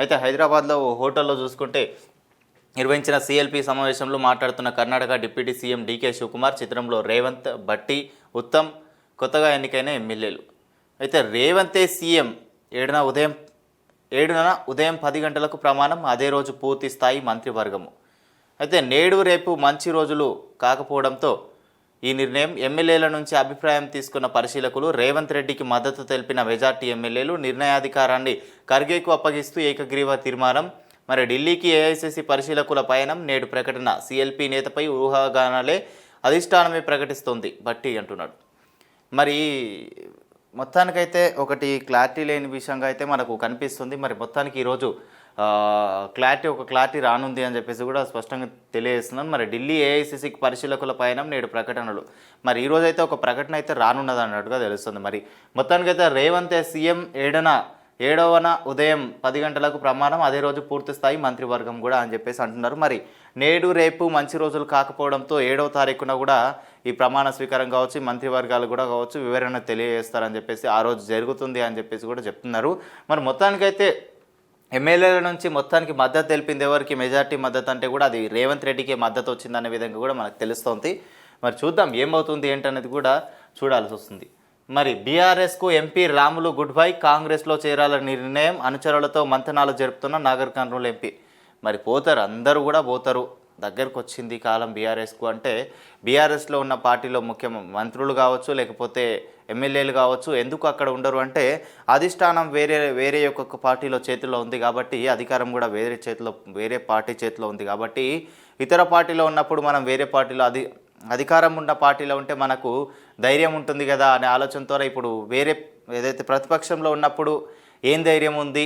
అయితే హైదరాబాద్లో ఓ హోటల్లో చూసుకుంటే నిర్వహించిన సిఎల్పి సమావేశంలో మాట్లాడుతున్న Karnataka deputy CM DK Shivakumar చిత్రంలో రేవంత్, భట్టి, ఉత్తమ్ కొత్తగా ఎన్నికైన ఎమ్మెల్యేలు. అయితే రేవంతే సీఎం 7న ఉదయం 10 గంటలకు ప్రమాణం, అదే రోజు పూర్తి స్థాయి మంత్రివర్గము. అయితే నేడు రేపు మంచి రోజులు కాకపోవడంతో ఈ నిర్ణయం. ఎమ్మెల్యేల నుంచి అభిప్రాయం తీసుకున్న పరిశీలకులు రేవంత్ రెడ్డికి మద్దతు తెలిపిన మెజార్టీ ఎమ్మెల్యేలు నిర్ణయాధికారాన్ని ఖర్గేకు అప్పగిస్తూ ఏకగ్రీవ తీర్మానం. మరి ఢిల్లీకి ఏఐసిసి పరిశీలకుల పయనం, నేడు ప్రకటన. సిఎల్పి నేతపై ఊహాగానాలే అధిష్టానమే ప్రకటిస్తోంది భట్టి అంటున్నాడు. మరి మొత్తానికైతే ఒకటి క్లారిటీ లేని విషయంగా అయితే మనకు కనిపిస్తుంది. మరి మొత్తానికి ఈరోజు క్లారిటీ రానుంది అని చెప్పేసి కూడా స్పష్టంగా తెలియజేస్తున్నాను. మరి ఢిల్లీ ఏఐసిసికి పరిశీలకుల పయనం, నేడు ప్రకటనలు. మరి ఈరోజు అయితే ఒక ప్రకటన అయితే రానున్నది అన్నట్టుగా తెలుస్తుంది. మరి మొత్తానికైతే రేవంత్ సీఎం 7వ ఉదయం 10 గంటలకు ప్రమాణం, అదే రోజు పూర్తి స్థాయి మంత్రివర్గం కూడా అని చెప్పేసి అంటున్నారు. మరి నేడు రేపు మంచి రోజులు కాకపోవడంతో 7వ తారీఖున కూడా ఈ ప్రమాణ స్వీకారం కావచ్చు, మంత్రివర్గాలు కూడా కావచ్చు వివరణ తెలియజేస్తారని చెప్పేసి ఆ రోజు జరుగుతుంది అని చెప్పేసి కూడా చెప్తున్నారు. మరి మొత్తానికైతే ఎమ్మెల్యేల నుంచి మొత్తానికి మద్దతు తెలిపింది ఎవరికి? మెజార్టీ మద్దతు అంటే కూడా అది రేవంత్ రెడ్డికి మద్దతు వచ్చిందనే విధంగా కూడా మనకు తెలుస్తోంది. మరి చూద్దాం ఏమవుతుంది ఏంటనేది కూడా చూడాల్సి వస్తుంది. మరి బీఆర్ఎస్కు ఎంపీ రాములు గుడ్ బై, కాంగ్రెస్లో చేరాలని నిర్ణయం, అనుచరులతో మంతనాలు జరుపుతున్న నాగర్ కర్నూలు ఎంపీ. మరి పోతారు, అందరూ కూడా పోతారు. దగ్గరకు వచ్చింది కాలం బీఆర్ఎస్కు. అంటే బీఆర్ఎస్లో ఉన్న పార్టీలో ముఖ్య మంత్రులు కావచ్చు, లేకపోతే ఎమ్మెల్యేలు కావచ్చు, ఎందుకు అక్కడ ఉండరు అంటే అధిష్టానం వేరే యొక్క పార్టీలో చేతిలో ఉంది కాబట్టి, అధికారం కూడా వేరే పార్టీ చేతిలో ఉంది కాబట్టి, ఇతర పార్టీలో ఉన్నప్పుడు మనం వేరే పార్టీలో అధికారం ఉన్న పార్టీలో ఉంటే మనకు ధైర్యం ఉంటుంది కదా అనే ఆలోచనతో ఇప్పుడు వేరే ఏదైతే ప్రతిపక్షంలో ఉన్నప్పుడు ఏం ధైర్యం ఉంది,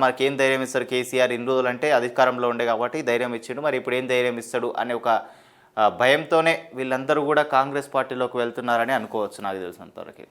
మనకేం ధైర్యం ఇస్తారు కేసీఆర్ ఇన్ని రోజులు అంటే అధికారంలో ఉండే కాబట్టి ధైర్యం ఇచ్చిండు, మరి ఇప్పుడు ఏం ధైర్యం ఇస్తాడు అనే ఒక భయంతోనే వీళ్ళందరూ కూడా కాంగ్రెస్ పార్టీలోకి వెళ్తున్నారని అనుకోవచ్చు నాకు తెలిసినంతవరకు.